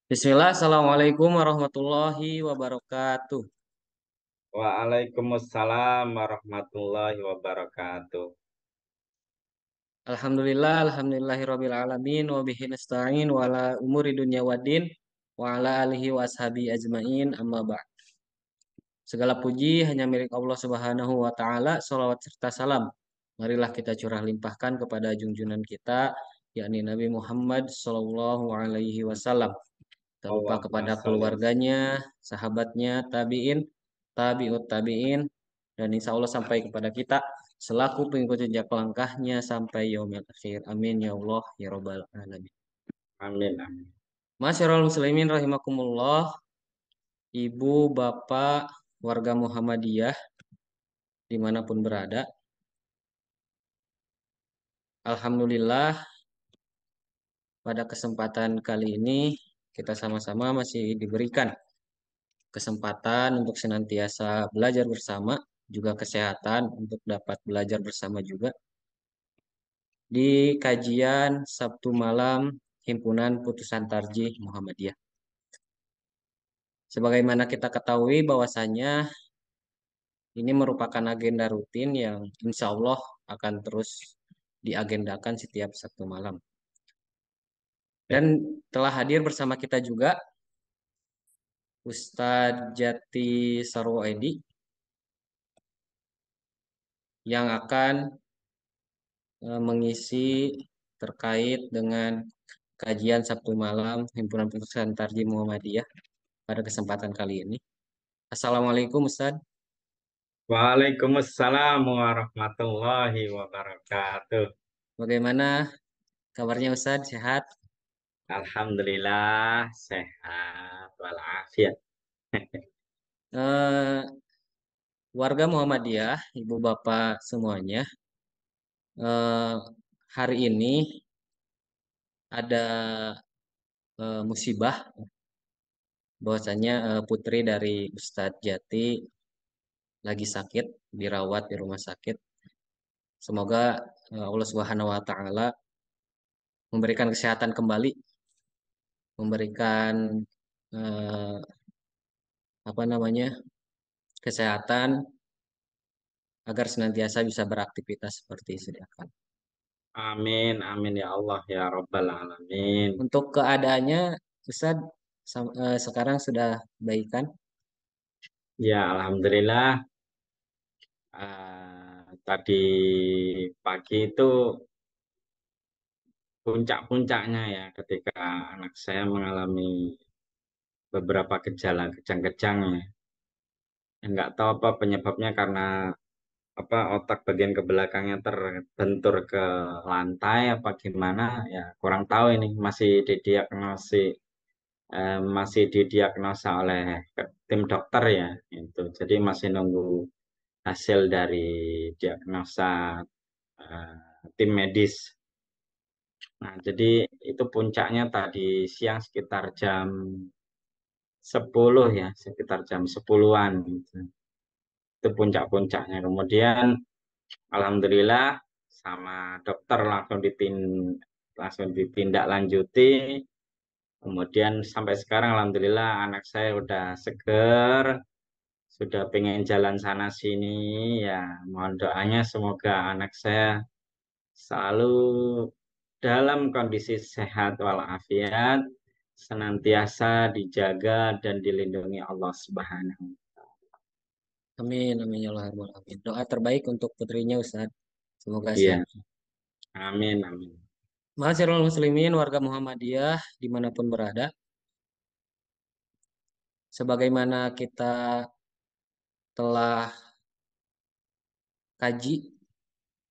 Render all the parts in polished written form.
Bismillah, Assalamualaikum warahmatullahi wabarakatuh. Waalaikumsalam warahmatullahi wabarakatuh. Alhamdulillahirabbil alamin wa bihi nasta'in wa ala umuri dunya waddin wa ala alihi wa ashabi ajmain amma ba'd. Segala puji hanya milik Allah Subhanahu wa taala, salawat serta salam. Marilah kita curah limpahkan kepada junjungan kita yakni Nabi Muhammad sallallahu alaihi wasallam. Tak lupa Allahumma kepada sholli wa sallim. keluarganya, sahabatnya, tabi'in, tabi'ut tabi'in, dan insya Allah sampai kepada kita selaku pengikut jejak langkahnya sampai yaumil akhir. Amin ya Allah ya Rabbal alamin. Amin, amin. Masyarul muslimin rahimakumullah, ibu, bapak, warga Muhammadiyah dimanapun berada. Alhamdulillah pada kesempatan kali ini kita sama-sama masih diberikan kesempatan untuk senantiasa belajar bersama, juga kesehatan untuk dapat belajar bersama juga di kajian Sabtu malam Himpunan Putusan Tarjih Muhammadiyah. Sebagaimana kita ketahui bahwasanya ini merupakan agenda rutin yang insya Allah akan terus diagendakan setiap Sabtu malam. Ya, Dan telah hadir bersama kita juga Ustadz Jati Sarwo Edi yang akan mengisi terkait dengan kajian Sabtu malam Himpunan Putusan Tarjih Muhammadiyah pada kesempatan kali ini. Assalamualaikum Ustaz. Waalaikumsalam warahmatullahi wabarakatuh. Bagaimana kabarnya Ustaz? Sehat? Alhamdulillah sehat walafiat. Eh, Warga Muhammadiyah, Ibu Bapak semuanya, eh, hari ini ada musibah bahwasanya putri dari Ustadz Jati lagi sakit, dirawat di rumah sakit. Semoga Allah Subhanahu wa taala memberikan kesehatan kembali, memberikan eh, apa namanya? Kesehatan agar senantiasa bisa beraktivitas seperti sedia kala. Amin, amin ya Allah ya Rabbal alamin. Untuk keadaannya, Ustaz sekarang sudah baikan. Ya, alhamdulillah. Tadi pagi itu puncak-puncaknya ya ketika anak saya mengalami beberapa gejala kejang-kejang ya. Nggak tahu apa penyebabnya karena apa otak bagian ke belakangnya terbentur ke lantai apa gimana ya kurang tahu ini masih didiagnosa oleh tim dokter ya itu jadi masih nunggu hasil dari diagnosa eh, tim medis. Nah jadi itu puncaknya tadi siang sekitar jam 10 ya sekitar jam 10-an gitu. Itu puncak-puncaknya kemudian alhamdulillah sama dokter langsung ditindaklanjuti. Kemudian sampai sekarang alhamdulillah anak saya udah seger, sudah pengen jalan sana sini. Ya, mohon doanya semoga anak saya selalu dalam kondisi sehat walafiat, senantiasa dijaga dan dilindungi Allah Subhanahu. Amin, amin ya Allah, amin. Doa terbaik untuk putrinya Ustaz. Semoga Iya, sehat. amin amin. Masyarul muslimin, warga Muhammadiyah dimanapun berada. Sebagaimana kita telah kaji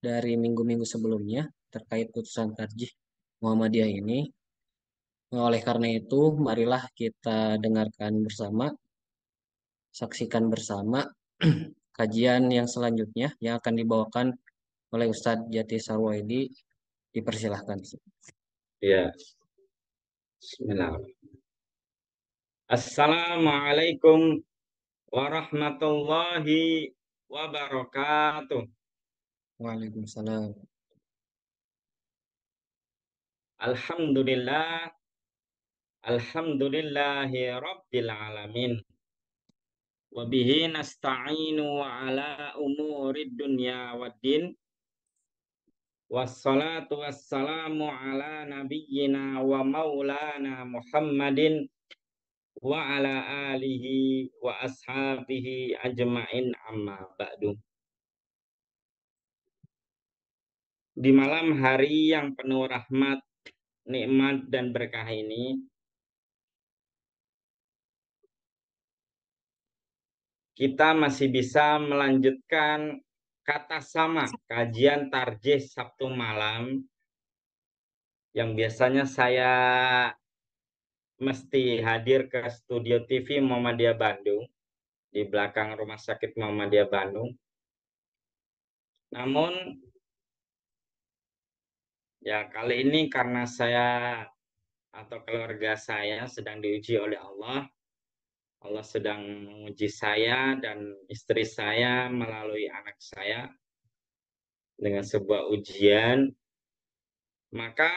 dari minggu-minggu sebelumnya terkait putusan tarjih Muhammadiyah ini. Oleh karena itu, marilah kita dengarkan bersama, saksikan bersama kajian yang selanjutnya yang akan dibawakan oleh Ustadz Jati Sarwaidi. Dipersilahkan. Iya, bismillah. Assalamualaikum warahmatullahi wabarakatuh. Waalaikumsalam. Alhamdulillah, Alhamdulillahi Rabbil Alamin. Wa bihi nasta'inu ala umurid dunya waddin. Wassalatu wassalamu ala nabiyyina wa maulana Muhammadin wa ala alihi wa ashabihi ajmain amma ba'du. Di malam hari yang penuh rahmat, nikmat dan berkah ini, kita masih bisa melanjutkan kata sama kajian tarjih Sabtu malam yang biasanya saya mesti hadir ke studio TV Muhammadiyah Bandung di belakang Rumah Sakit Muhammadiyah Bandung. Namun ya kali ini karena saya atau keluarga saya sedang diuji oleh Allah. Allah sedang menguji saya dan istri saya melalui anak saya dengan sebuah ujian. Maka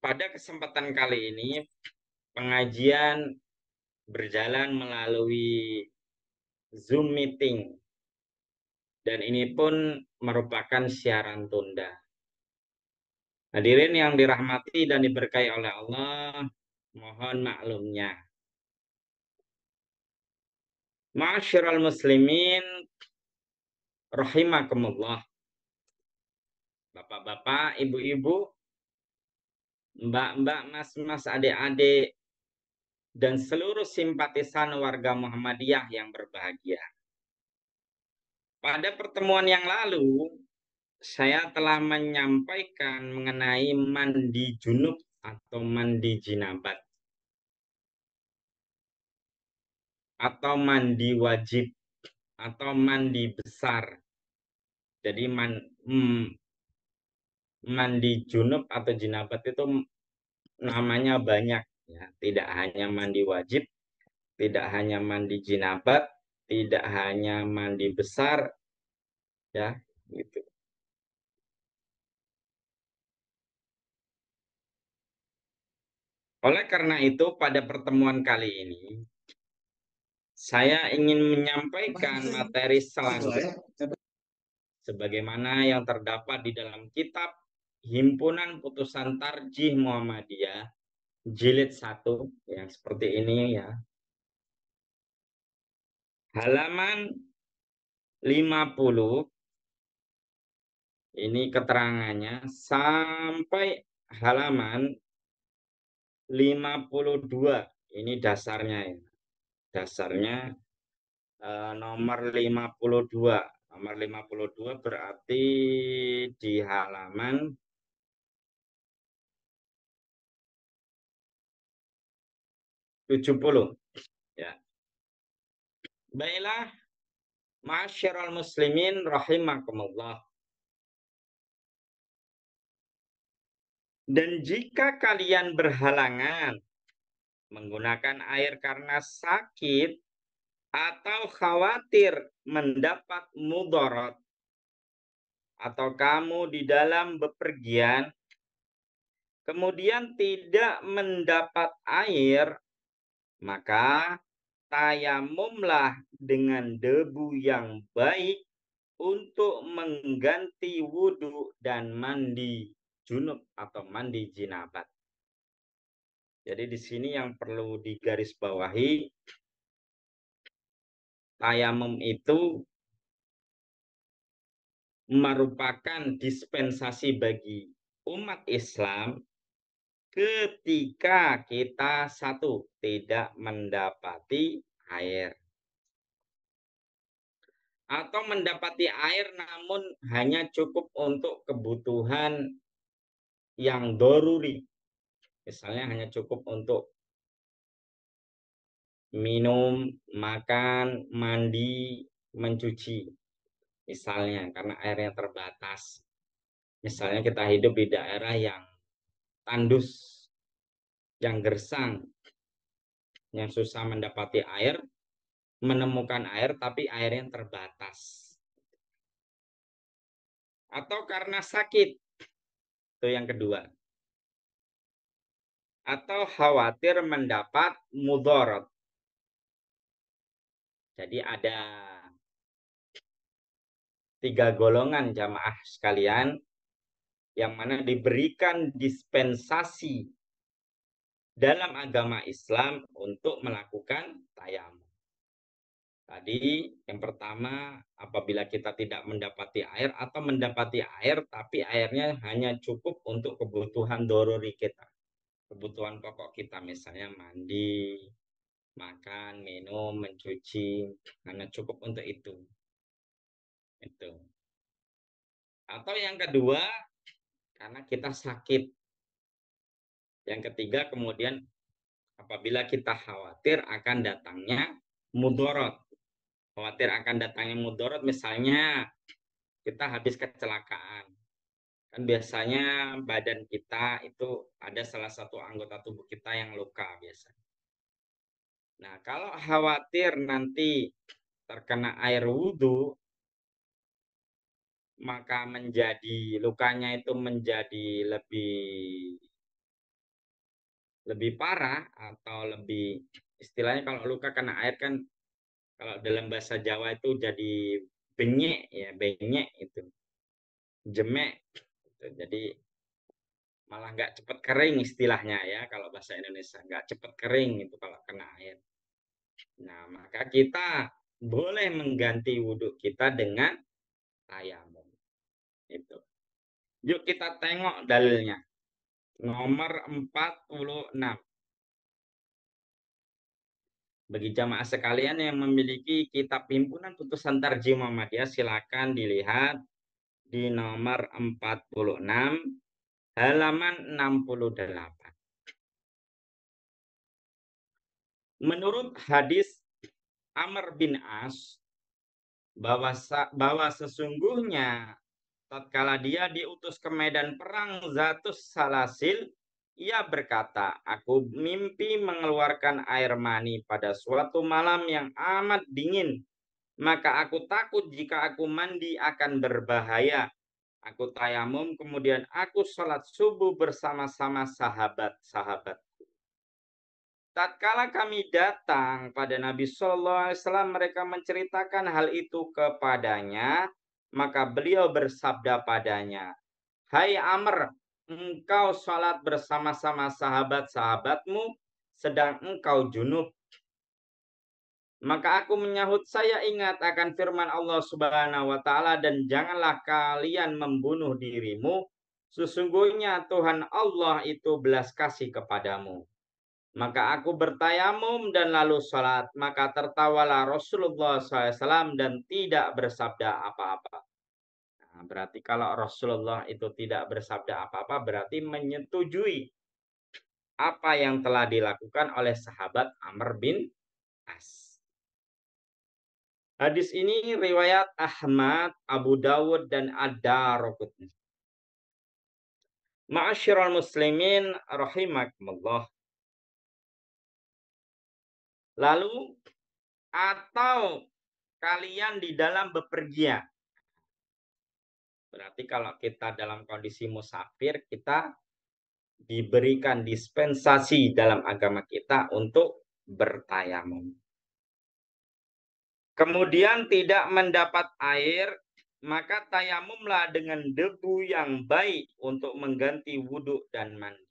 pada kesempatan kali ini pengajian berjalan melalui Zoom meeting. Dan ini pun merupakan siaran tunda. Hadirin yang dirahmati dan diberkahi oleh Allah, mohon maklumnya. Ma'asyiral muslimin, rahimakumullah. Bapak-bapak, ibu-ibu, mbak-mbak, mas-mas, adik-adik, dan seluruh simpatisan warga Muhammadiyah yang berbahagia. Pada pertemuan yang lalu, saya telah menyampaikan mengenai mandi junub atau mandi jinabat atau mandi wajib atau mandi besar. Jadi mandi junub atau jinabat itu namanya banyak ya, tidak hanya mandi wajib, tidak hanya mandi jinabat, tidak hanya mandi besar ya, gitu. Oleh karena itu pada pertemuan kali ini saya ingin menyampaikan materi selanjutnya sebagaimana yang terdapat di dalam kitab Himpunan Putusan Tarjih Muhammadiyah jilid 1 yang seperti ini ya. Halaman 50 ini keterangannya sampai halaman 52. Ini dasarnya ya. Dasarnya nomor 52. Nomor 52 berarti di halaman 70 ya. Baiklah, ma'asyiral muslimin rahimakumullah. Dan jika kalian berhalangan menggunakan air karena sakit atau khawatir mendapat mudarat, atau kamu di dalam bepergian kemudian tidak mendapat air, maka tayamumlah dengan debu yang baik untuk mengganti wudhu dan mandi junub atau mandi jinabat. Jadi di sini yang perlu digarisbawahi, tayamum itu merupakan dispensasi bagi umat Islam ketika kita satu tidak mendapati air atau mendapati air namun hanya cukup untuk kebutuhan yang doruri, misalnya hanya cukup untuk minum, makan, mandi, mencuci, misalnya karena airnya terbatas. Misalnya kita hidup di daerah yang tandus, yang gersang, yang susah mendapati air, menemukan air tapi airnya terbatas. Atau karena sakit, itu yang kedua. atau khawatir mendapat mudarat. Jadi ada 3 golongan jamaah sekalian yang mana diberikan dispensasi dalam agama Islam untuk melakukan tayamum. Tadi yang pertama, apabila kita tidak mendapati air atau mendapati air tapi airnya hanya cukup untuk kebutuhan doruri kita. Kebutuhan pokok kita misalnya mandi, makan, minum, mencuci, hanya cukup untuk itu. Itu. Atau yang kedua, karena kita sakit. Yang ketiga, kemudian apabila kita khawatir akan datangnya mudarat. Khawatir akan datangnya mudarat, misalnya kita habis kecelakaan. Kan biasanya badan kita itu ada salah satu anggota tubuh kita yang luka biasanya. Nah, kalau khawatir nanti terkena air wudhu, maka lukanya itu menjadi lebih parah atau lebih, istilahnya kalau luka kena air kan kalau dalam bahasa Jawa itu jadi benyek ya, benyek itu. Jemek gitu. Jadi malah nggak cepat kering istilahnya ya kalau bahasa Indonesia, nggak cepat kering itu kalau kena air. Nah, maka kita boleh mengganti wudhu kita dengan tayamum. Itu. Yuk kita tengok dalilnya. Nomor 46. Bagi jamaah sekalian yang memiliki kitab himpunan putusan tarjih Muhammadiyah, silakan dilihat di nomor 46 halaman 68. Menurut hadis Amr bin As bahwa sesungguhnya tatkala dia diutus ke medan perang Zatus Salasil, ia berkata, aku mimpi mengeluarkan air mani pada suatu malam yang amat dingin. Maka aku takut jika aku mandi akan berbahaya. Aku tayamum, kemudian aku sholat subuh bersama-sama sahabat-sahabat. Tatkala kami datang pada Nabi Shallallahu Alaihi Wasallam, mereka menceritakan hal itu kepadanya, maka beliau bersabda padanya, Hai Amr, engkau sholat bersama-sama sahabat-sahabatmu, sedang engkau junub. Maka aku menyahut, saya ingat akan firman Allah Subhanahu wa taala, dan janganlah kalian membunuh dirimu, sesungguhnya Tuhan Allah itu belas kasih kepadamu. Maka aku bertayamum dan lalu sholat. Maka tertawalah Rasulullah SAW dan tidak bersabda apa-apa. Nah, berarti kalau Rasulullah itu tidak bersabda apa-apa, berarti menyetujui apa yang telah dilakukan oleh sahabat Amr bin As. Hadis ini riwayat Ahmad, Abu Dawud, dan Ad-Darqutni. Ma'asyiral muslimin rahimakumullah. Lalu, atau kalian di dalam bepergian. Berarti kalau kita dalam kondisi musafir, kita diberikan dispensasi dalam agama kita untuk bertayamum. Kemudian tidak mendapat air, maka tayamumlah dengan debu yang baik untuk mengganti wudhu dan mandi.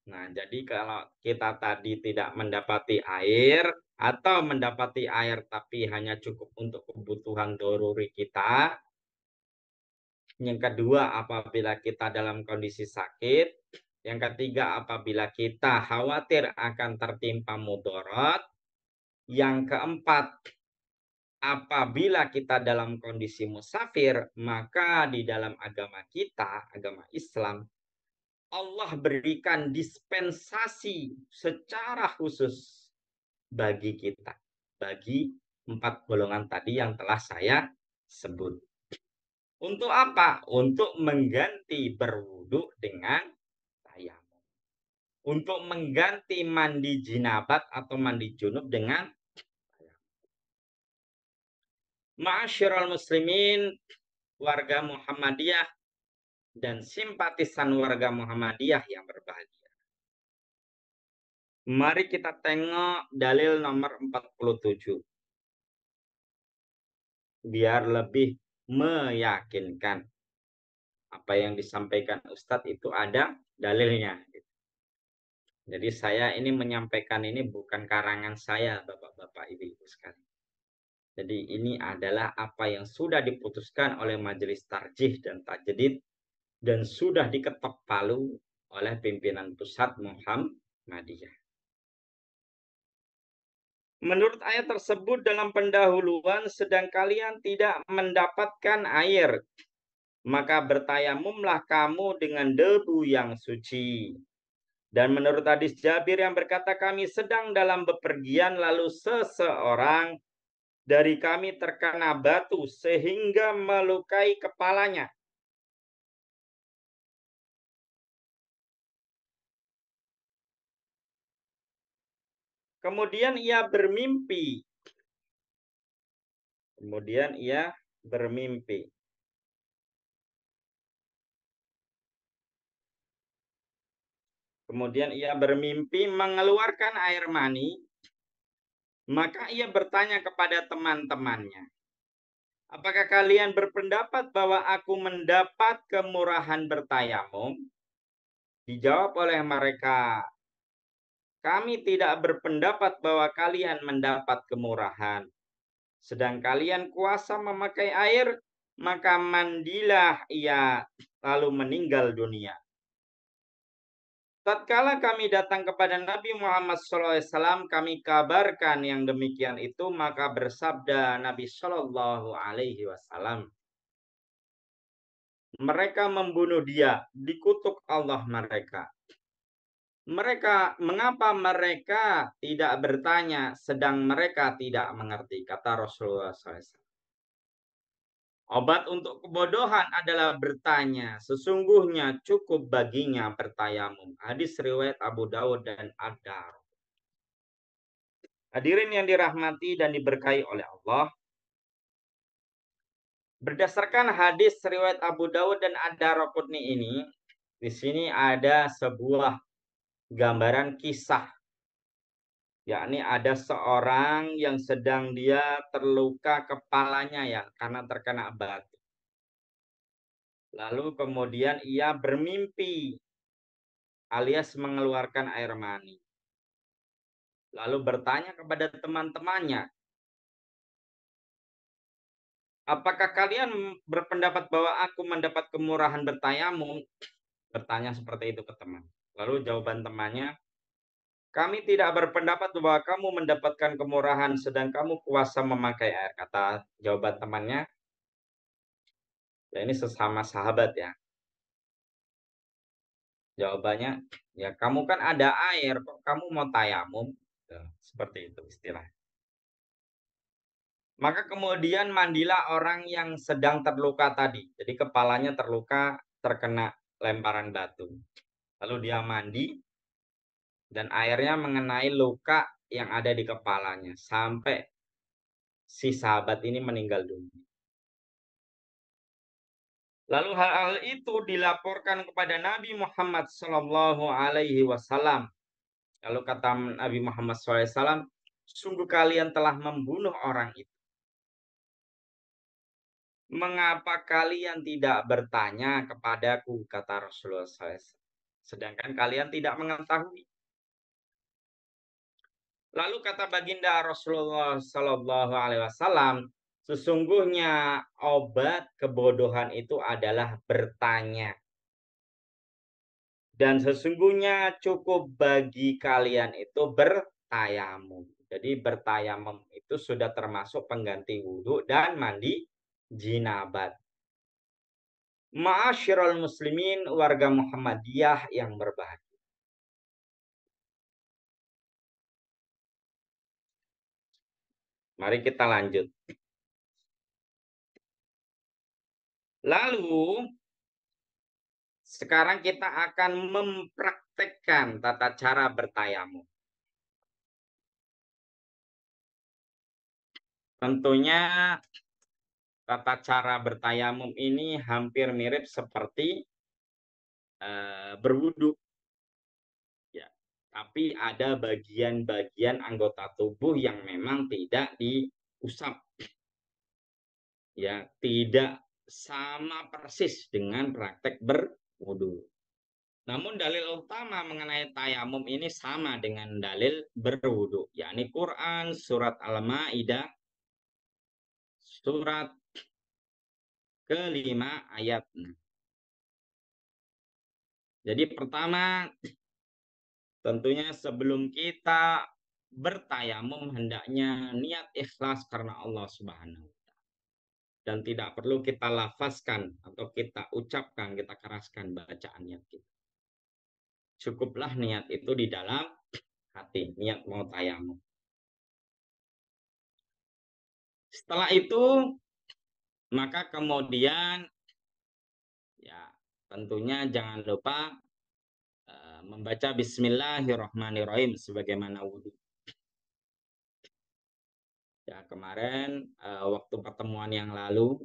Nah, jadi kalau kita tadi tidak mendapati air atau mendapati air tapi hanya cukup untuk kebutuhan doruri kita. Yang kedua, apabila kita dalam kondisi sakit. Yang ketiga, apabila kita khawatir akan tertimpa mudarat. Yang keempat, apabila kita dalam kondisi musafir, maka di dalam agama kita, agama Islam, Allah berikan dispensasi secara khusus bagi kita, bagi 4 golongan tadi yang telah saya sebut. Untuk apa? Untuk mengganti berwudu dengan tayamum. Untuk mengganti mandi jinabat atau mandi junub dengan Ma'asyiral muslimin, warga Muhammadiyah dan simpatisan warga Muhammadiyah yang berbahagia. Mari kita tengok dalil nomor 47. Biar lebih meyakinkan. Apa yang disampaikan Ustadz itu ada dalilnya. Jadi saya ini menyampaikan ini bukan karangan saya, Bapak-bapak, Ibu-ibu sekalian. Jadi ini adalah apa yang sudah diputuskan oleh Majelis Tarjih dan Tajdid dan sudah diketok palu oleh pimpinan pusat Muhammadiyah. Menurut ayat tersebut dalam pendahuluan, sedang kalian tidak mendapatkan air, maka bertayamumlah kamu dengan debu yang suci. Dan menurut hadis Jabir yang berkata, kami sedang dalam bepergian lalu seseorang dari kami terkena batu sehingga melukai kepalanya. Kemudian ia bermimpi. Kemudian ia bermimpi mengeluarkan air mani. Maka ia bertanya kepada teman-temannya, apakah kalian berpendapat bahwa aku mendapat kemurahan bertayamum? Dijawab oleh mereka, kami tidak berpendapat bahwa kalian mendapat kemurahan. Sedang kalian kuasa memakai air, maka mandilah ia lalu meninggal dunia. Tatkala kami datang kepada Nabi Muhammad SAW, kami kabarkan yang demikian itu, maka bersabda Nabi SAW, mereka membunuh dia, dikutuk Allah mereka. Mengapa mereka tidak bertanya, sedang mereka tidak mengerti, kata Rasulullah SAW. Obat untuk kebodohan adalah bertanya. Sesungguhnya cukup baginya bertayamum. Hadis riwayat Abu Dawud dan Ad-Darimi. Hadirin yang dirahmati dan diberkahi oleh Allah. Berdasarkan hadis riwayat Abu Dawud dan Ad-Darimi ini, di sini ada sebuah gambaran kisah. Yakni ada seorang yang sedang dia terluka kepalanya ya karena terkena batu. Lalu kemudian ia bermimpi alias mengeluarkan air mani. Lalu bertanya kepada teman-temannya, apakah kalian berpendapat bahwa aku mendapat kemurahan bertayamum? Bertanya seperti itu ke teman. Lalu jawaban temannya, kami tidak berpendapat bahwa kamu mendapatkan kemurahan sedang kamu kuasa memakai air. Kata jawaban temannya, ya ini sesama sahabat ya. Jawabannya, ya kamu kan ada air, kok kamu mau tayamum? Seperti itu istilah. Maka kemudian mandilah orang yang sedang terluka tadi. Jadi kepalanya terluka, terkena lemparan batu. Lalu dia mandi, dan airnya mengenai luka yang ada di kepalanya. Sampai si sahabat ini meninggal dunia. Lalu hal-hal itu dilaporkan kepada Nabi Muhammad SAW. Lalu kata Nabi Muhammad SAW, sungguh kalian telah membunuh orang itu. Mengapa kalian tidak bertanya kepadaku, kata Rasulullah SAW. Sedangkan kalian tidak mengetahui. Lalu kata baginda Rasulullah SAW, sesungguhnya obat kebodohan itu adalah bertanya. Dan sesungguhnya cukup bagi kalian itu bertayamum. Jadi bertayamum itu sudah termasuk pengganti wudhu dan mandi jinabat. Ma'asyiral muslimin, warga Muhammadiyah yang berbahagia. Mari kita lanjut. Lalu sekarang kita akan mempraktekkan tata cara bertayamum. Tentunya tata cara bertayamum ini hampir mirip seperti berwudu. Ya, Tapi ada bagian-bagian anggota tubuh yang memang tidak diusap. Ya, tidak sama persis dengan praktek berwudu. Namun dalil utama mengenai tayamum ini sama dengan dalil berwudu, yakni Quran surat Al-Maidah surat ke-5 ayat 6. Jadi pertama, tentunya sebelum kita bertayamum hendaknya niat ikhlas karena Allah Subhanahu. Dan tidak perlu kita lafazkan atau kita ucapkan, kita keraskan bacaan niat kita. Cukuplah niat itu di dalam hati, niat mau tayamum. Setelah itu, maka kemudian ya tentunya jangan lupa membaca Bismillahirrahmanirrahim sebagaimana wudhu. Ya kemarin waktu pertemuan yang lalu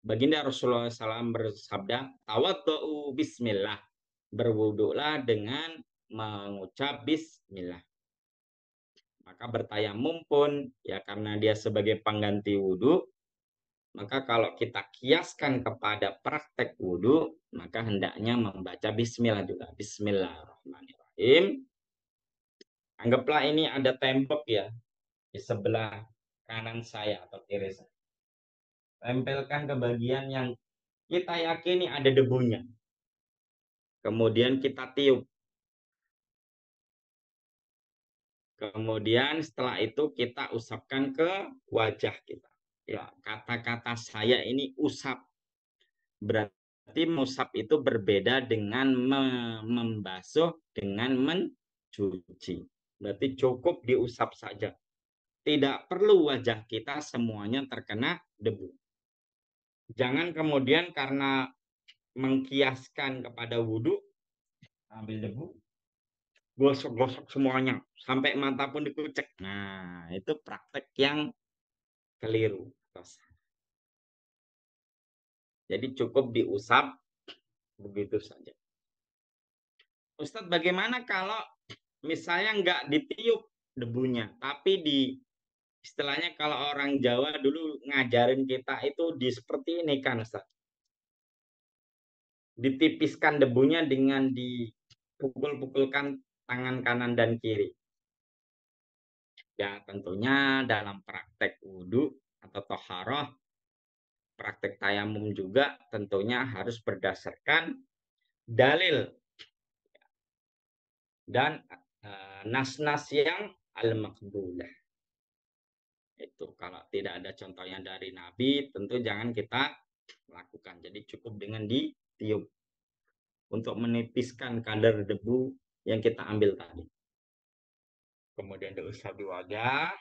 Baginda Rasulullah SAW bersabda, tawaddu'u bismillah, berwudulah dengan mengucap bismillah. Maka bertayamum pun ya karena dia sebagai pengganti wudhu, maka kalau kita kiaskan kepada praktek wudhu, maka hendaknya membaca bismillah juga. Bismillahirrahmanirrahim. Anggaplah ini ada tembok ya di sebelah kanan saya atau kiri saya. Tempelkan ke bagian yang kita yakini ada debunya. Kemudian kita tiup. Kemudian setelah itu kita usapkan ke wajah kita. Ya, kata-kata saya ini usap. Berarti musap itu berbeda dengan membasuh dengan mencuci. Berarti cukup diusap saja. Tidak perlu wajah kita semuanya terkena debu. Jangan kemudian karena mengkiaskan kepada wudhu, ambil debu, gosok-gosok semuanya, sampai mata pun dikucek. Nah, itu praktek yang keliru. Jadi cukup diusap begitu saja. Ustadz, bagaimana kalau misalnya nggak ditiup debunya, tapi istilahnya kalau orang Jawa dulu ngajarin kita itu seperti ini kan Ustadz. Ditipiskan debunya dengan dipukul-pukulkan tangan kanan dan kiri. Ya tentunya dalam praktek wudhu atau toharoh, praktek tayamum juga tentunya harus berdasarkan dalil dan nas-nas yang al-maqbulah. Itu kalau tidak ada contohnya dari Nabi, tentu jangan kita lakukan. Jadi cukup dengan ditiup untuk menipiskan kadar debu yang kita ambil tadi. Kemudian diusap di wajah.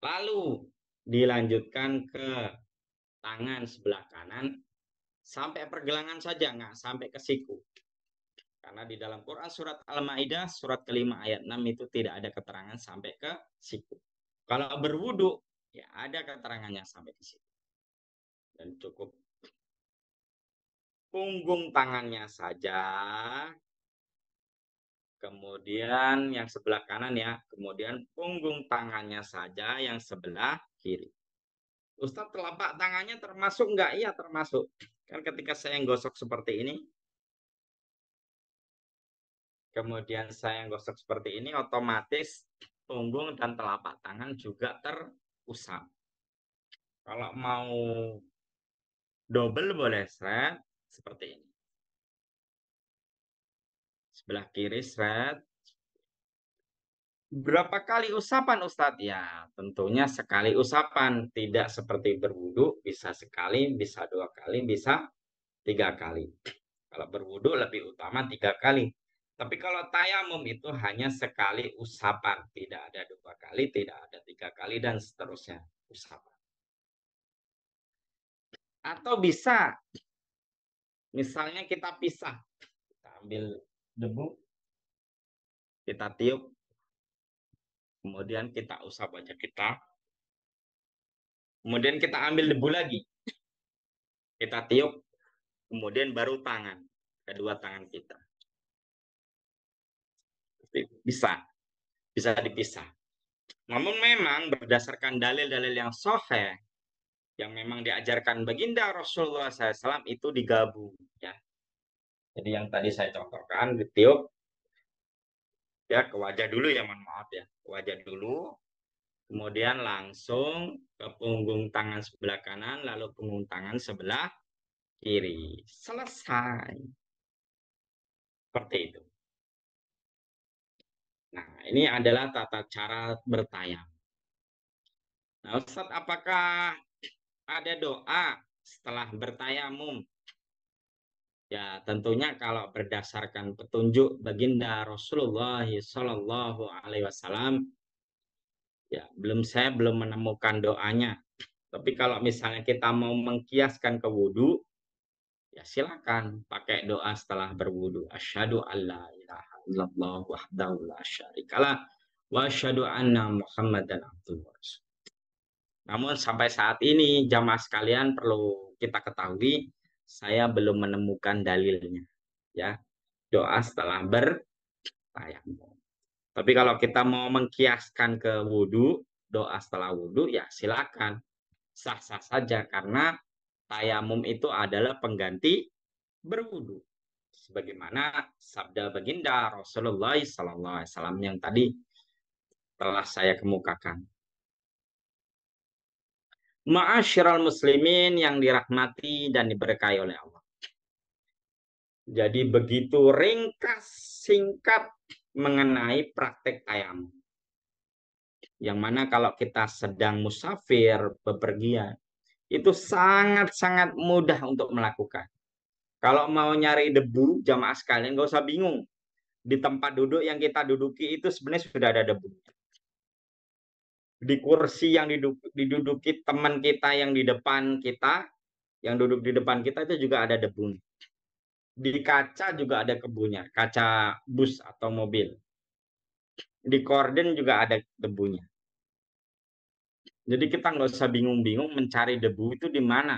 Lalu dilanjutkan ke tangan sebelah kanan sampai pergelangan saja, nggak sampai ke siku. Karena di dalam Quran surat Al-Maidah surat ke-5 ayat 6 itu tidak ada keterangan sampai ke siku. Kalau berwudu ya ada keterangannya sampai ke siku. Dan cukup punggung tangannya saja. Kemudian yang sebelah kanan ya, kemudian punggung tangannya saja yang sebelah kiri. Ustadz, telapak tangannya termasuk enggak? Iya termasuk. Kan ketika saya gosok seperti ini, kemudian saya gosok seperti ini, otomatis punggung dan telapak tangan juga terusap. Kalau mau double boleh seret seperti ini. Sebelah kiri seret. Berapa kali usapan Ustadz? Ya tentunya sekali usapan. Tidak seperti berwudu, bisa sekali, bisa 2 kali, bisa 3 kali. Kalau berwudu lebih utama 3 kali. Tapi kalau tayamum itu hanya sekali usapan. Tidak ada 2 kali, tidak ada 3 kali, dan seterusnya usapan. Atau bisa, misalnya kita pisah. Kita ambil debu, kita tiup, kemudian kita usap wajah kita. Kemudian kita ambil debu lagi. Kita tiup, kemudian baru tangan. Kedua tangan kita. seperti itu. Bisa dipisah. Namun memang berdasarkan dalil-dalil yang sahih yang memang diajarkan baginda Rasulullah SAW itu digabung ya. Jadi yang tadi saya contohkan ditiup ya ke wajah dulu ya, mohon maaf ya, ke wajah dulu, kemudian langsung ke punggung tangan sebelah kanan, lalu punggung tangan sebelah kiri. Selesai. Seperti itu. Nah, ini adalah tata cara bertayam. Nah, Ustaz, apakah ada doa setelah bertayamum? Ya, tentunya kalau berdasarkan petunjuk baginda Rasulullah Shallallahu Alaihi Wasallam, ya saya belum menemukan doanya. Tapi kalau misalnya kita mau mengkiaskan ke wudhu, ya silakan pakai doa setelah berwudhu. Asyhadu alla ilaha illallah wahdahu la syarikalah wa asyhadu anna Muhammadan abduhu wa rasuluh. Namun sampai saat ini jamaah sekalian perlu kita ketahui, saya belum menemukan dalilnya. Ya, doa setelah bertayamum. Tapi kalau kita mau mengkiaskan ke wudhu, doa setelah wudhu, ya silakan. Sah-sah saja karena tayamum itu adalah pengganti berwudhu. Sebagaimana sabda baginda Rasulullah SAW yang tadi telah saya kemukakan. Ma'asyiral muslimin yang dirahmati dan diberkahi oleh Allah. Jadi begitu ringkas singkat mengenai praktek tayamum. Yang mana kalau kita sedang musafir, bepergian, itu sangat-sangat mudah untuk melakukan. Kalau mau nyari debu, jamaah sekalian nggak usah bingung. Di tempat duduk yang kita duduki itu sebenarnya sudah ada debu. Di kursi yang diduduki teman kita yang di depan kita, yang duduk di depan kita itu juga ada debu. Di kaca juga ada kebunya, kaca bus atau mobil. Di korden juga ada debunya. Jadi kita nggak usah bingung-bingung mencari debu itu di mana.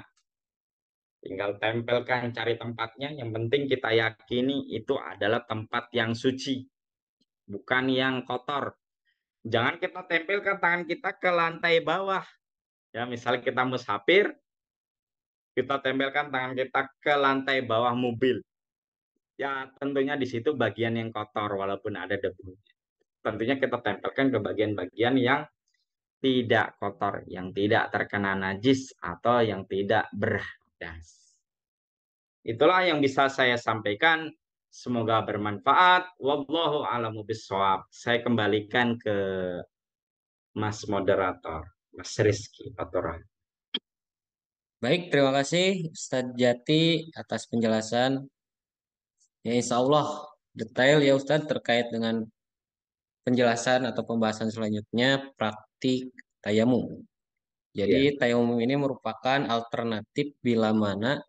Tinggal tempelkan, cari tempatnya. Yang penting kita yakini itu adalah tempat yang suci, bukan yang kotor. Jangan kita tempelkan tangan kita ke lantai bawah. Ya, misalnya kita musafir, kita tempelkan tangan kita ke lantai bawah mobil. Ya, tentunya di situ bagian yang kotor walaupun ada debu. Tentunya kita tempelkan ke bagian-bagian yang tidak kotor, yang tidak terkena najis atau yang tidak berhadas. Itulah yang bisa saya sampaikan. Semoga bermanfaat. Wallahu a'lamu bishawab. Saya kembalikan ke Mas Moderator, Mas Rizky Faturrahman. Baik, terima kasih Ustadz Jati atas penjelasan. Ya, insya Allah detail ya Ustadz terkait dengan penjelasan atau pembahasan selanjutnya praktik tayamum. Jadi Ya, tayamum ini merupakan alternatif bila mana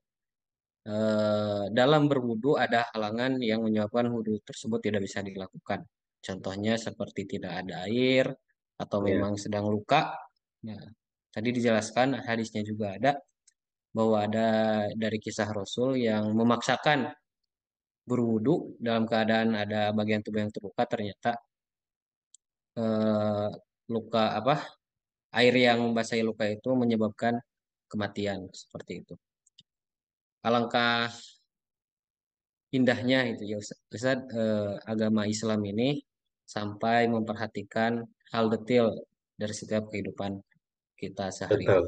dalam berwudu ada halangan yang menyebabkan wudu tersebut tidak bisa dilakukan. Contohnya seperti tidak ada air atau ya, memang sedang luka. Nah, tadi dijelaskan hadisnya juga ada bahwa ada dari kisah Rasul yang memaksakan berwudu dalam keadaan ada bagian tubuh yang terluka ternyata eh, luka apa air yang membasahi luka itu menyebabkan kematian seperti itu. Alangkah indahnya itu ya Ustaz, agama Islam ini sampai memperhatikan hal detail dari setiap kehidupan kita sehari-hari. betul.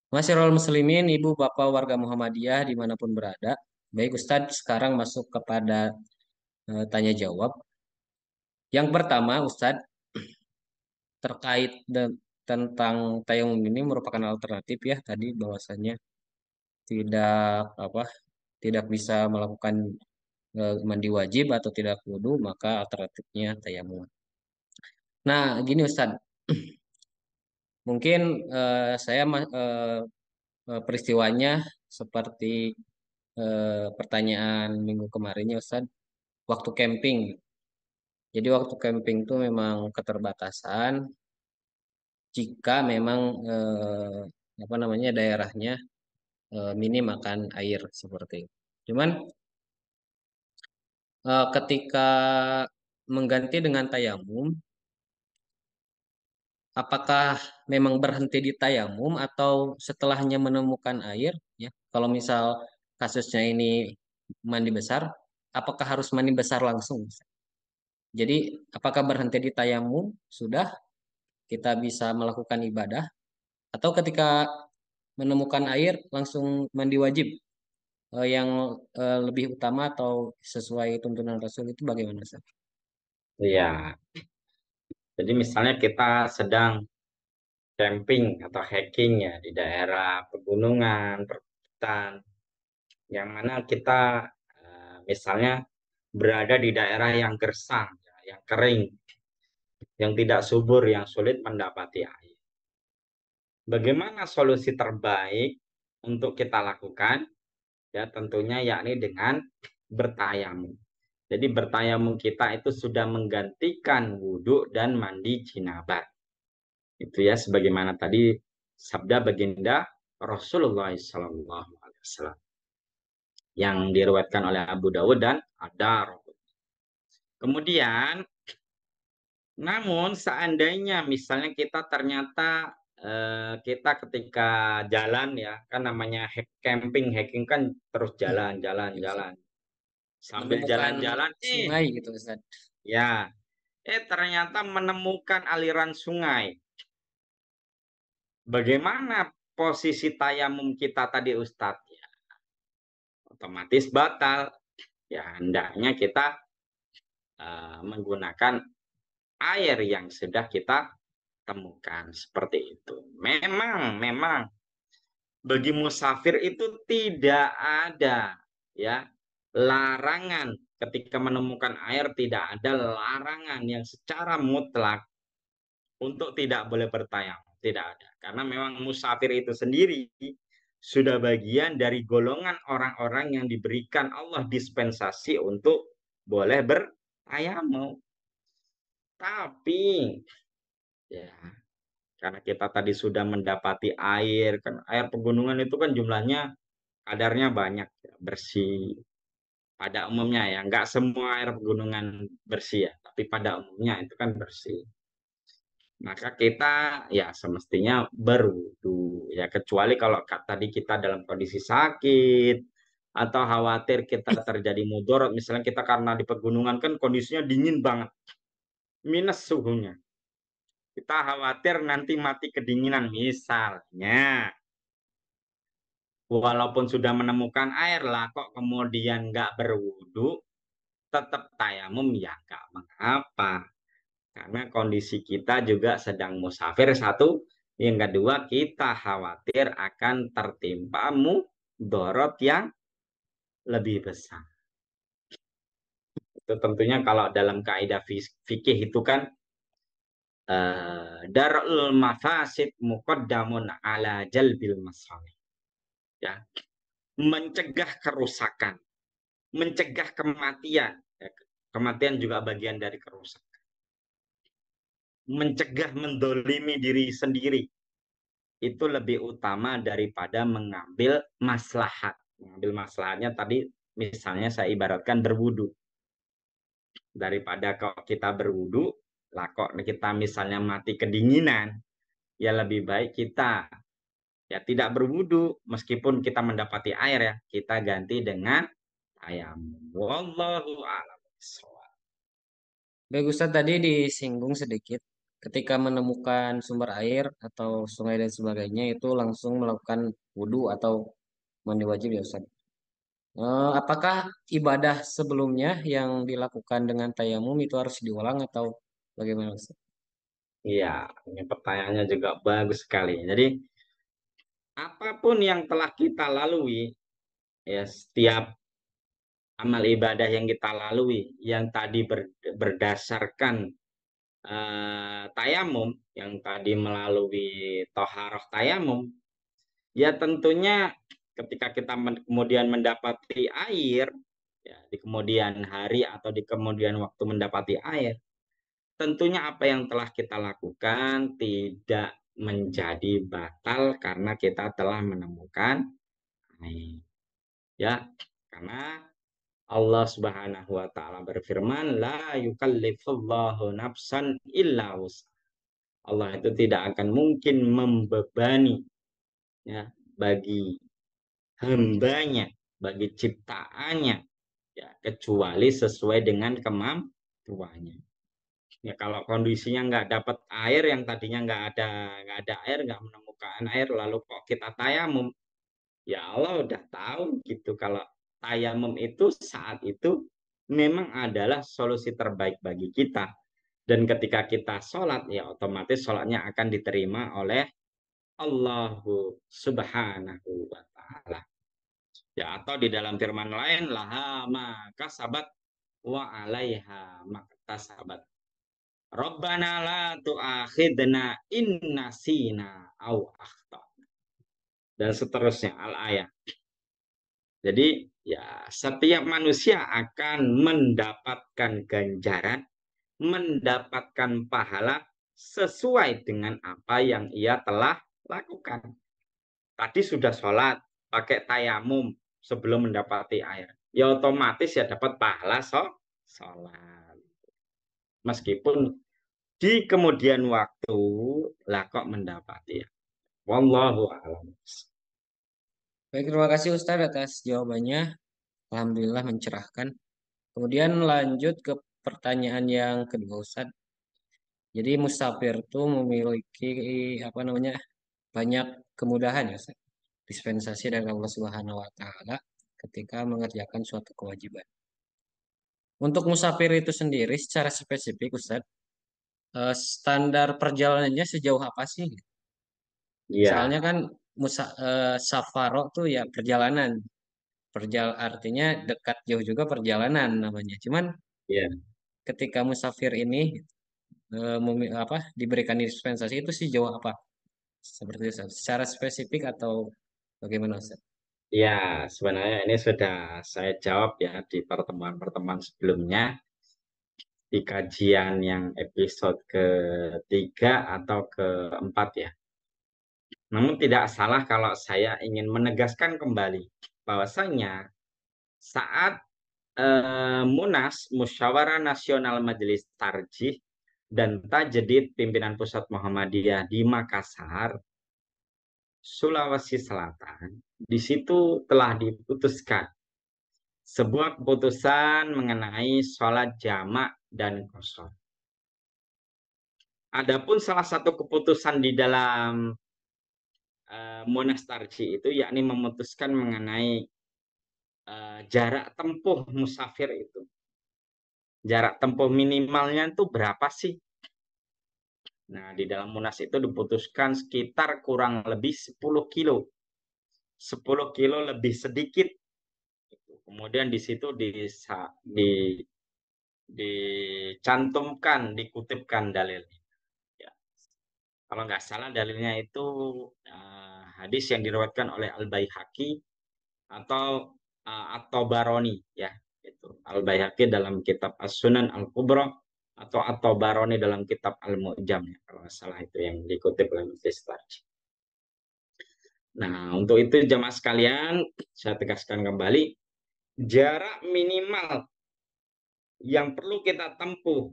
Masyarul muslimin, ibu bapak warga Muhammadiyah dimanapun berada. Baik Ustadz, sekarang masuk kepada tanya jawab. Yang pertama Ustadz, terkait tentang tayamum ini merupakan alternatif ya tadi bahwasanya tidak apa tidak bisa melakukan mandi wajib atau tidak wudu maka alternatifnya tayamum. Nah, gini Ustadz, mungkin saya peristiwanya seperti pertanyaan minggu kemarin ya Ustadz, waktu camping. Jadi waktu camping itu memang keterbatasan jika memang apa namanya daerahnya minim akan air seperti itu. Cuman ketika mengganti dengan tayamum, apakah memang berhenti di tayamum atau setelahnya menemukan air, ya? Kalau misal kasusnya ini mandi besar, apakah harus mandi besar langsung? Jadi, apakah berhenti di tayamum sudah kita bisa melakukan ibadah, atau ketika menemukan air langsung mandi wajib? Yang lebih utama atau sesuai tuntunan Rasul itu bagaimana, Ustaz? Ya, jadi misalnya kita sedang camping atau hiking ya di daerah pegunungan, perbukitan, yang mana kita misalnya berada di daerah yang gersang, ya, yang kering, yang tidak subur, yang sulit mendapati air. Bagaimana solusi terbaik untuk kita lakukan? Ya, tentunya yakni dengan bertayamum. Jadi bertayamum kita itu sudah menggantikan wudhu dan mandi jinabah. Itu ya sebagaimana tadi sabda baginda Rasulullah SAW yang diriwayatkan oleh Abu Dawud dan Ad-Darqutni. Kemudian, namun seandainya misalnya kita ternyata kita ketika jalan ya, kan namanya camping, hiking kan terus Hmm, jalan, jalan, ya, Ustaz. jalan. Sambil Menemukan jalan-jalan, sungai gitu, Ustaz. ya, ternyata menemukan aliran sungai. Bagaimana posisi tayamum kita tadi Ustadz? Ya, otomatis batal. Ya, hendaknya kita menggunakan air yang sudah kita temukan seperti itu. Memang bagi musafir itu tidak ada ya larangan ketika menemukan air, tidak ada larangan yang secara mutlak untuk tidak boleh bertayamum, tidak ada. Karena memang musafir itu sendiri sudah bagian dari golongan orang-orang yang diberikan Allah dispensasi untuk boleh bertayamum. Tapi ya karena kita tadi sudah mendapati air, kan air pegunungan itu kan jumlahnya kadarnya banyak, ya, bersih. Pada umumnya ya, nggak semua air pegunungan bersih ya, tapi pada umumnya itu kan bersih. Maka kita ya semestinya berwudu ya, kecuali kalau tadi kita dalam kondisi sakit atau khawatir kita terjadi mudarat, misalnya kita karena di pegunungan kan kondisinya dingin banget, minus suhunya. Kita khawatir nanti mati kedinginan misalnya. Walaupun sudah menemukan air lah, kok kemudian nggak berwudu, tetap tayamum ya nggak mengapa. Karena kondisi kita juga sedang musafir satu, yang kedua kita khawatir akan tertimpa mudorot yang lebih besar. Itu tentunya kalau dalam kaidah fikih itu kan darul mafasid muqaddamun ala jalbil masalih. Ya, mencegah kerusakan, mencegah kematian. Ya, kematian juga bagian dari kerusakan. Mencegah mendolimi diri sendiri itu lebih utama daripada mengambil maslahat. Mengambil maslahatnya tadi misalnya saya ibaratkan berwudu. Daripada kalau kita berwudu, lah kok kita misalnya mati kedinginan, ya lebih baik kita ya tidak berwudu meskipun kita mendapati air ya, kita ganti dengan tayamum. Wallahu a'lam. Baik, Ustaz, tadi disinggung sedikit ketika menemukan sumber air atau sungai dan sebagainya itu langsung melakukan wudhu atau mandi wajib, ya, Ustaz. Apakah ibadah sebelumnya yang dilakukan dengan tayamum itu harus diulang atau bagaimana, Ustaz? Iya, ini pertanyaannya juga bagus sekali. Jadi, apapun yang telah kita lalui, ya setiap amal ibadah yang kita lalui, yang tadi berdasarkan tayamum, yang tadi melalui toharoh tayamum, ya tentunya ketika kita kemudian mendapati air, ya, di kemudian hari atau di kemudian waktu mendapati air, tentunya apa yang telah kita lakukan tidak menjadi batal karena kita telah menemukan air. Ya, karena Allah Subhanahu wa taala berfirman, la yukallifullahu nafsan illa wus'aha. Allah itu tidak akan mungkin membebani, ya, bagi hambanya, bagi ciptaannya, ya, kecuali sesuai dengan kemampuannya. Ya, kalau kondisinya nggak dapat air, yang tadinya nggak ada air, nggak menemukan air, lalu kok kita tayamum, ya Allah udah tahu gitu kalau tayamum itu saat itu memang adalah solusi terbaik bagi kita. Dan ketika kita sholat, ya otomatis sholatnya akan diterima oleh Allahu Subhanahu wa Ta'ala. Ya, atau di dalam firman lain, laha maka sabat wa alaiha maka sabat. Rabbana la tu'akhidna in nasina au akhta. Dan seterusnya al-ayat. Jadi ya setiap manusia akan mendapatkan ganjaran, mendapatkan pahala sesuai dengan apa yang ia telah lakukan. Tadi sudah sholat, pakai tayamum sebelum mendapati air. Ya otomatis ya dapat pahala sholat. Meskipun di kemudian waktu lah kok mendapati ya. Wallahu a'lam. Baik, terima kasih Ustadz atas jawabannya. Alhamdulillah mencerahkan. Kemudian lanjut ke pertanyaan yang kedua Ustadz. Jadi musafir itu memiliki apa namanya banyak kemudahan ya Ustadz. Dispensasi dari Allah Subhanahu Wa Taala ketika mengerjakan suatu kewajiban. Untuk musafir itu sendiri secara spesifik Ustadz, standar perjalanannya sejauh apa sih? Soalnya Iya, kan safaro tuh ya perjalanan. Artinya dekat jauh juga perjalanan namanya. Cuman iya. ketika musafir ini diberikan dispensasi itu sih jauh apa? Seperti itu, Ustaz. Secara spesifik atau bagaimana, Ustaz? Ya, sebenarnya ini sudah saya jawab ya di pertemuan-pertemuan sebelumnya, di kajian yang episode ketiga atau keempat ya. Namun tidak salah kalau saya ingin menegaskan kembali bahwasanya saat Munas, Musyawarah Nasional Majelis Tarjih dan Tajdid Pimpinan Pusat Muhammadiyah di Makassar, Sulawesi Selatan, di situ telah diputuskan sebuah keputusan mengenai sholat jamak dan qashar. Adapun salah satu keputusan di dalam Munas Tarjih itu yakni memutuskan mengenai jarak tempuh musafir itu. Jarak tempuh minimalnya itu berapa sih? Nah, di dalam Munas itu diputuskan sekitar kurang lebih 10 kilo. 10 kilo lebih sedikit. Kemudian di situ dicantumkan, dikutipkan dalil. Ya. Kalau nggak salah dalilnya itu hadis yang diriwayatkan oleh Al-Baihaqi atau At-Tabarani ya. Itu Al-Baihaqi dalam kitab As-Sunan Al-Kubra atau At-Tabarani dalam kitab Al-Mu'jam ya. Kalau nggak salah itu yang dikutip oleh Majelis Tarjih. Nah, untuk itu jamaah sekalian, saya tegaskan kembali, jarak minimal yang perlu kita tempuh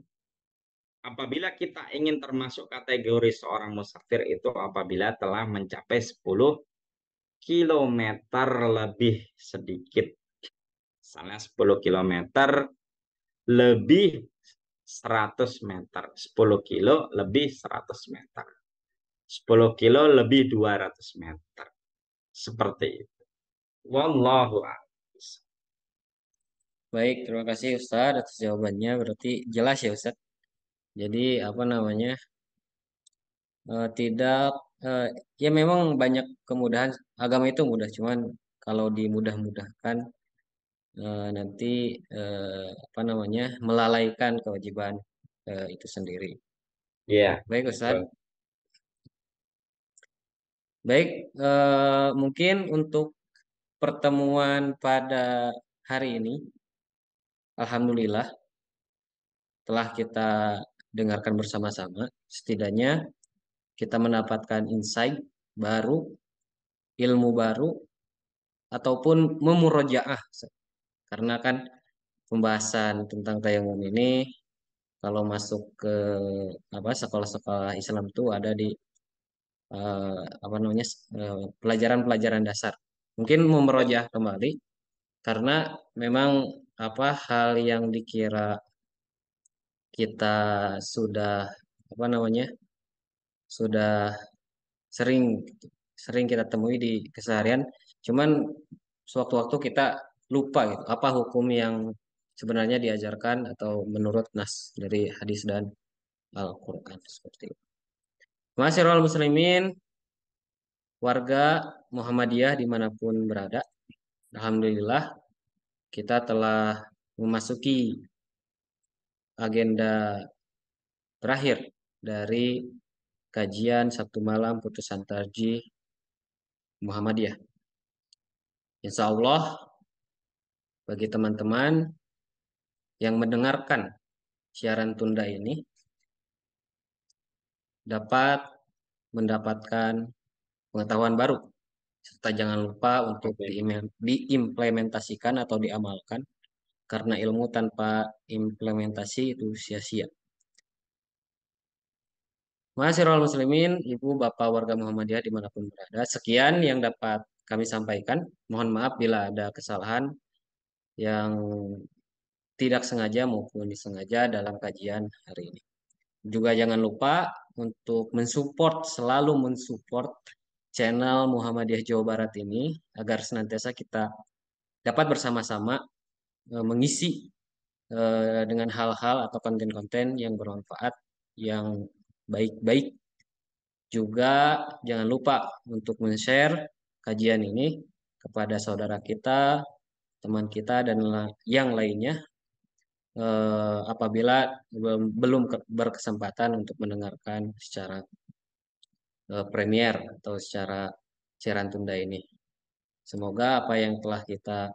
apabila kita ingin termasuk kategori seorang musafir itu apabila telah mencapai 10 kilometer lebih sedikit. Misalnya 10 kilometer lebih 100 meter. 10 kilo lebih 100 meter. 10 kilo lebih 200 meter. Seperti itu. Wallahu a'lam. Baik, terima kasih Ustadz atas jawabannya. Berarti jelas ya Ustadz. Jadi apa namanya tidak eh, ya memang banyak kemudahan agama itu mudah, cuman kalau dimudah-mudahkan nanti apa namanya melalaikan kewajiban itu sendiri. Iya, Baik betul. Ustadz. Baik, mungkin untuk pertemuan pada hari ini, Alhamdulillah telah kita dengarkan bersama-sama. Setidaknya kita mendapatkan insight baru, ilmu baru, ataupun memurojaah. Karena kan pembahasan tentang tayamum ini kalau masuk ke apa sekolah-sekolah Islam tuh ada di apa namanya pelajaran-pelajaran dasar. Mungkin memerojah kembali karena memang apa hal yang dikira kita sudah apa namanya sudah sering sering kita temui di keseharian, cuman sewaktu-waktu kita lupa gitu apa hukum yang sebenarnya diajarkan atau menurut nas dari hadis dan Al-Quran seperti itu. Masyarul muslimin, warga Muhammadiyah dimanapun berada, alhamdulillah kita telah memasuki agenda terakhir dari kajian Sabtu malam putusan tarjih Muhammadiyah. Insya Allah bagi teman-teman yang mendengarkan siaran tunda ini dapat mendapatkan pengetahuan baru serta jangan lupa untuk Oke. diimplementasikan atau diamalkan karena ilmu tanpa implementasi itu sia-sia. Masyarul muslimin, ibu bapak warga Muhammadiyah dimanapun berada, sekian yang dapat kami sampaikan. Mohon maaf bila ada kesalahan yang tidak sengaja maupun disengaja dalam kajian hari ini. Juga jangan lupa untuk selalu mensupport channel Muhammadiyah Jawa Barat ini agar senantiasa kita dapat bersama-sama mengisi dengan hal-hal atau konten-konten yang bermanfaat, yang baik-baik. Juga jangan lupa untuk men-share kajian ini kepada saudara kita, teman kita, dan yang lainnya apabila belum berkesempatan untuk mendengarkan secara premier atau secara siaran tunda ini. Semoga apa yang telah kita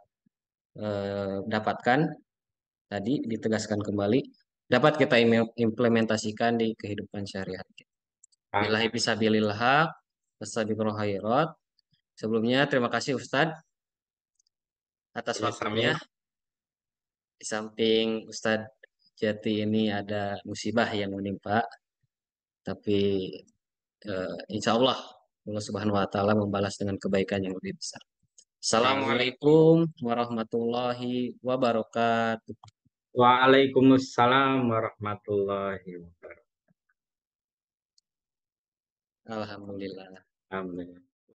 dapatkan tadi ditegaskan kembali dapat kita implementasikan di kehidupan sehari-hari kita. Billahi Ah, fisabilillah, wassalamualaikum khairat. Sebelumnya terima kasih Ustadz atas waktunya. sama-sama. Di samping Ustadz Jati ini ada musibah yang menimpa, tapi insya Allah Allah Subhanahu Wa Taala membalas dengan kebaikan yang lebih besar. Amin. Assalamualaikum warahmatullahi wabarakatuh. Waalaikumsalam warahmatullahi wabarakatuh. Alhamdulillah. Amin.